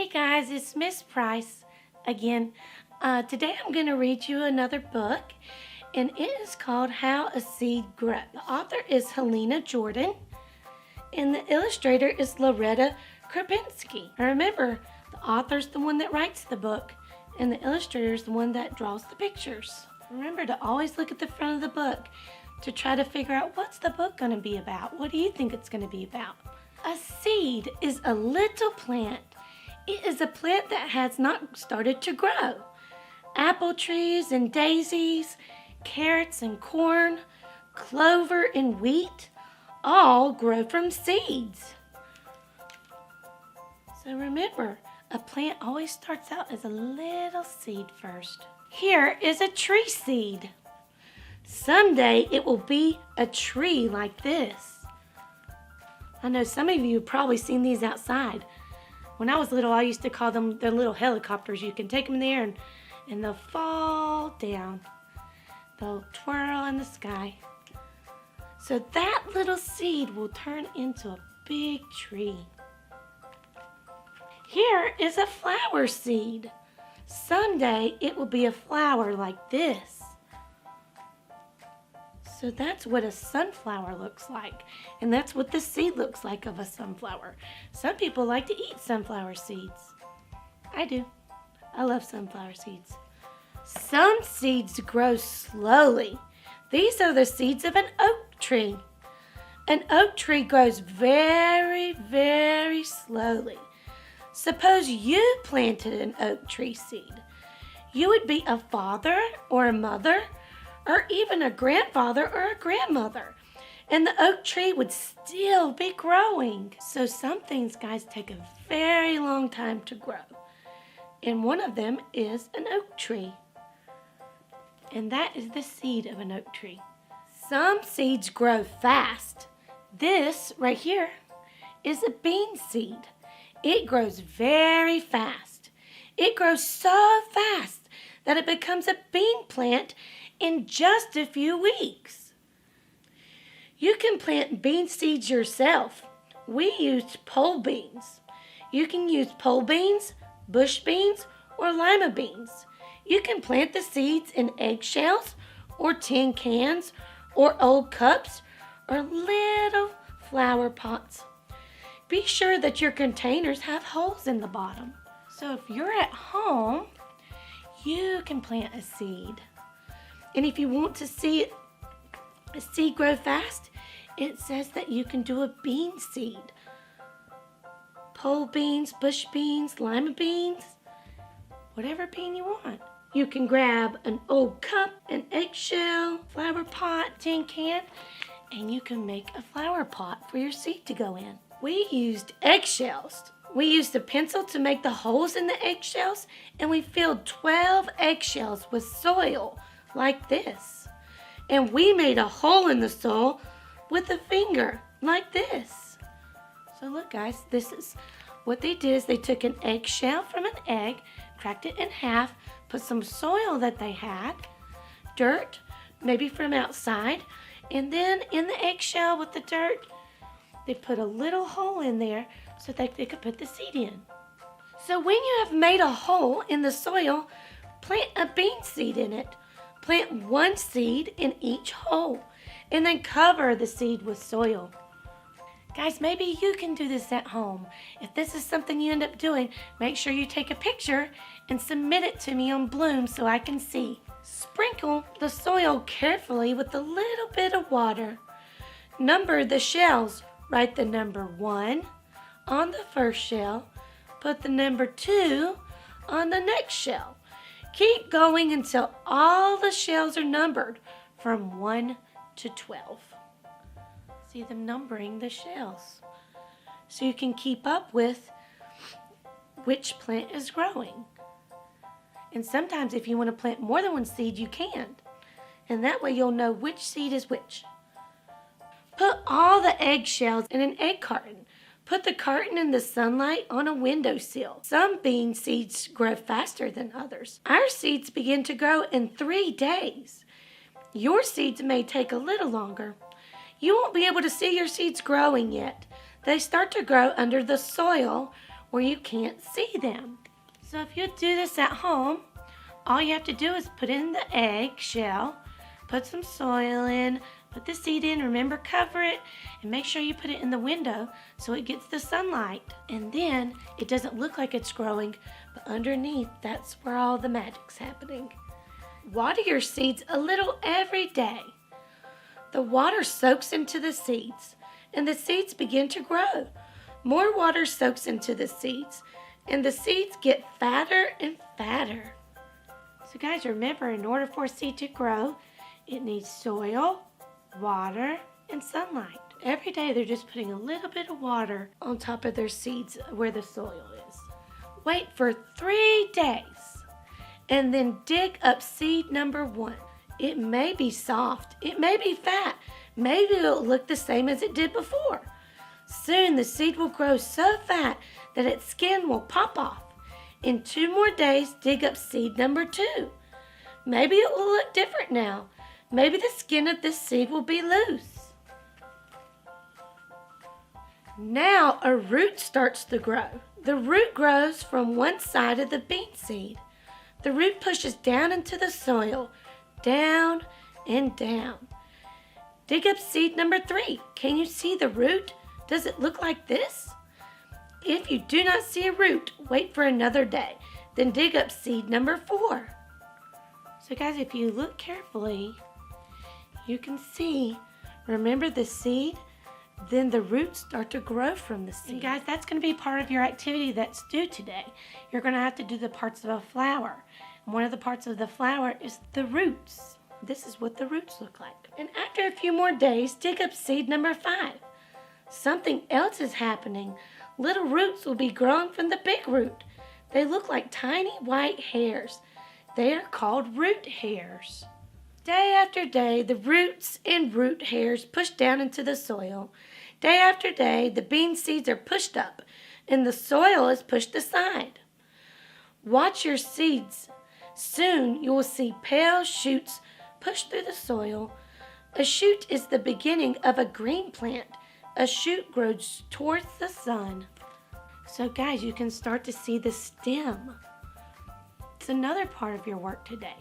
Hey guys, it's Miss Price again. Today I'm going to read you another book, and it is called How a Seed Grows. The author is Helena Jordan, and the illustrator is Loretta Krupinski. And remember, the author's the one that writes the book, and the illustrator is the one that draws the pictures. Remember to always look at the front of the book to try to figure out what's the book going to be about. What do you think it's going to be about? A seed is a little plant. It is a plant that has not started to grow. Apple trees and daisies, carrots and corn, clover and wheat all grow from seeds. So remember, a plant always starts out as a little seed first. Here is a tree seed. Someday it will be a tree like this. I know some of you have probably seen these outside. When I was little, I used to call them the little helicopters. You can take them there and they'll fall down. They'll twirl in the sky. So that little seed will turn into a big tree. Here is a flower seed. Someday it will be a flower like this. So that's what a sunflower looks like. And that's what the seed looks like of a sunflower. Some people like to eat sunflower seeds. I do. I love sunflower seeds. Some seeds grow slowly. These are the seeds of an oak tree. An oak tree grows very, very slowly. Suppose you planted an oak tree seed. You would be a father or a mother, or even a grandfather or a grandmother, and the oak tree would still be growing. So some things, guys, take a very long time to grow, and one of them is an oak tree, and that is the seed of an oak tree. Some seeds grow fast. This right here is a bean seed. It grows very fast. It grows so fast that it becomes a bean plant in just a few weeks. You can plant bean seeds yourself. We used pole beans. You can use pole beans, bush beans, or lima beans. You can plant the seeds in eggshells or tin cans or old cups or little flower pots. Be sure that your containers have holes in the bottom. So if you're at home, you can plant a seed. And if you want to see a seed grow fast, it says that you can do a bean seed. Pole beans, bush beans, lima beans, whatever bean you want. You can grab an old cup, an eggshell, flower pot, tin can, and you can make a flower pot for your seed to go in. We used eggshells. We used a pencil to make the holes in the eggshells, and we filled 12 eggshells with soil like this. And we made a hole in the soil with a finger like this. So look, guys, this is what they did is they took an eggshell from an egg, cracked it in half, put some soil that they had, dirt, maybe from outside, and then in the eggshell with the dirt, they put a little hole in there so that they could put the seed in. So when you have made a hole in the soil, plant a bean seed in it. Plant one seed in each hole and then cover the seed with soil. Guys, maybe you can do this at home. If this is something you end up doing, make sure you take a picture and submit it to me on Bloom so I can see. Sprinkle the soil carefully with a little bit of water. Number the shells. Write the number 1 on the first shell. Put the number 2 on the next shell. Keep going until all the shells are numbered from 1 to 12. See them numbering the shells so you can keep up with which plant is growing. And sometimes if you want to plant more than one seed, you can. And that way you'll know which seed is which. Put all the eggshells in an egg carton. Put the carton in the sunlight on a windowsill. Some bean seeds grow faster than others. Our seeds begin to grow in 3 days. Your seeds may take a little longer. You won't be able to see your seeds growing yet. They start to grow under the soil or you can't see them. So if you do this at home, all you have to do is put in the egg shell, put some soil in, put the seed in, remember cover it, and make sure you put it in the window so it gets the sunlight. And then it doesn't look like it's growing, but underneath, that's where all the magic's happening. Water your seeds a little every day. The water soaks into the seeds, and the seeds begin to grow. More water soaks into the seeds, and the seeds get fatter and fatter. So guys, remember, in order for a seed to grow, it needs soil, water, and sunlight. Every day they're just putting a little bit of water on top of their seeds where the soil is. Wait for 3 days and then dig up seed number 1. It may be soft, it may be fat, maybe it'll look the same as it did before. Soon the seed will grow so fat that its skin will pop off. In 2 more days, dig up seed number 2. Maybe it will look different now. Maybe the skin of this seed will be loose. Now a root starts to grow. The root grows from one side of the bean seed. The root pushes down into the soil, down and down. Dig up seed number 3. Can you see the root? Does it look like this? If you do not see a root, wait for another day. Then dig up seed number 4. So guys, if you look carefully, you can see, remember the seed? Then the roots start to grow from the seed. And guys, that's going to be part of your activity that's due today. You're going to have to do the parts of a flower. And one of the parts of the flower is the roots. This is what the roots look like. And after a few more days, dig up seed number 5. Something else is happening. Little roots will be growing from the big root. They look like tiny white hairs. They are called root hairs. Day after day, the roots and root hairs push down into the soil. Day after day, the bean seeds are pushed up, and the soil is pushed aside. Watch your seeds. Soon you will see pale shoots push through the soil. A shoot is the beginning of a green plant. A shoot grows towards the sun. So guys, you can start to see the stem. It's another part of your work today.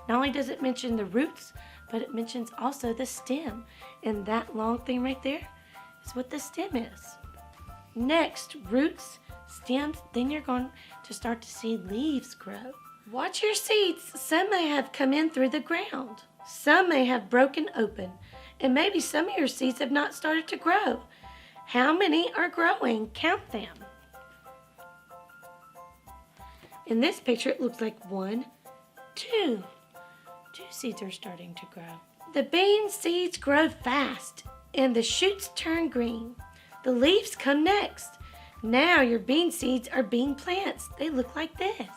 Not only does it mention the roots, but it mentions also the stem. And that long thing right there is what the stem is. Next, roots, stems, then you're going to start to see leaves grow. Watch your seeds. Some may have come in through the ground. Some may have broken open. And maybe some of your seeds have not started to grow. How many are growing? Count them. In this picture, it looks like 1, 2. 2 seeds are starting to grow. The bean seeds grow fast, and the shoots turn green. The leaves come next. Now your bean seeds are bean plants. They look like this.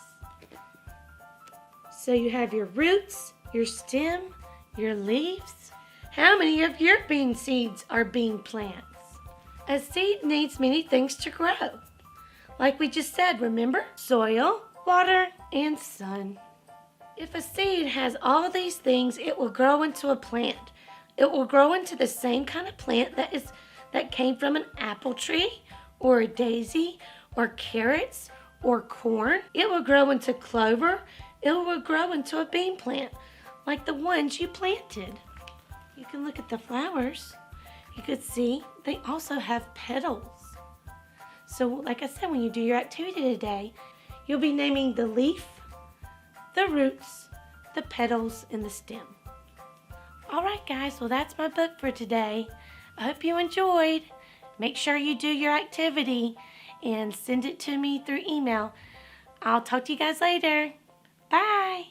So you have your roots, your stem, your leaves. How many of your bean seeds are bean plants? A seed needs many things to grow. Like we just said, remember? Soil, water, and sun. If a seed has all these things, it will grow into a plant. It will grow into the same kind of plant that came from an apple tree, or a daisy, or carrots, or corn. It will grow into clover. It will grow into a bean plant, like the ones you planted. You can look at the flowers. You could see they also have petals. So like I said, when you do your activity today, you'll be naming the leaf, the roots, the petals, and the stem. All right, guys, well, that's my book for today. I hope you enjoyed. Make sure you do your activity and send it to me through email. I'll talk to you guys later. Bye.